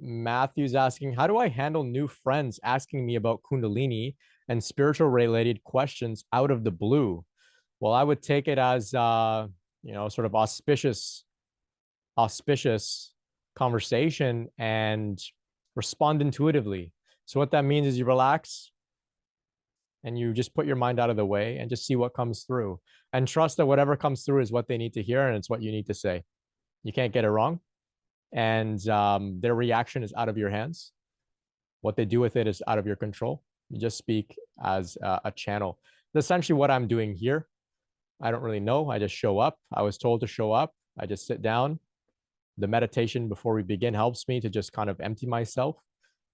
Matthew's asking, how do I handle new friends asking me about Kundalini and spiritual related questions out of the blue? Well, I would take it as sort of auspicious conversation and respond intuitively. So what that means is you relax and you just put your mind out of the way and just see what comes through and trust that whatever comes through is what they need to hear and it's what you need to say. You can't get it wrong. And their reaction is out of your hands. What they do with it is out of your control. You just speak as a channel. That's essentially what I'm doing here. I don't really know. I just show up. I was told to show up. I just sit down. The meditation before we begin helps me to just kind of empty myself,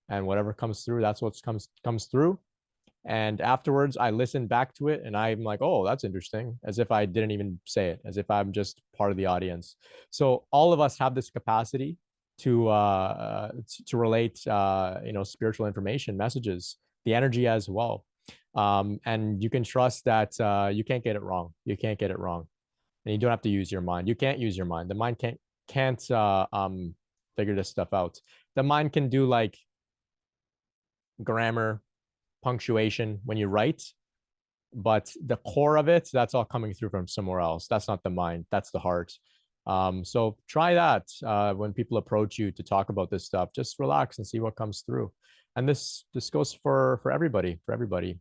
and whatever comes through, that's what comes through. And afterwards, I listen back to it and I'm like, oh, that's interesting, as if I didn't even say it, as if I'm just part of the audience. So all of us have this capacity to relate, spiritual information, messages, the energy as well. And you can trust that you can't get it wrong. You can't get it wrong. And you don't have to use your mind. You can't use your mind. The mind can't figure this stuff out. The mind can do like grammar, punctuation when you write, but the core of it, that's all coming through from somewhere else. That's not the mind, that's the heart. So try that when people approach you to talk about this stuff. Just relax and see what comes through. And this goes for everybody, for everybody.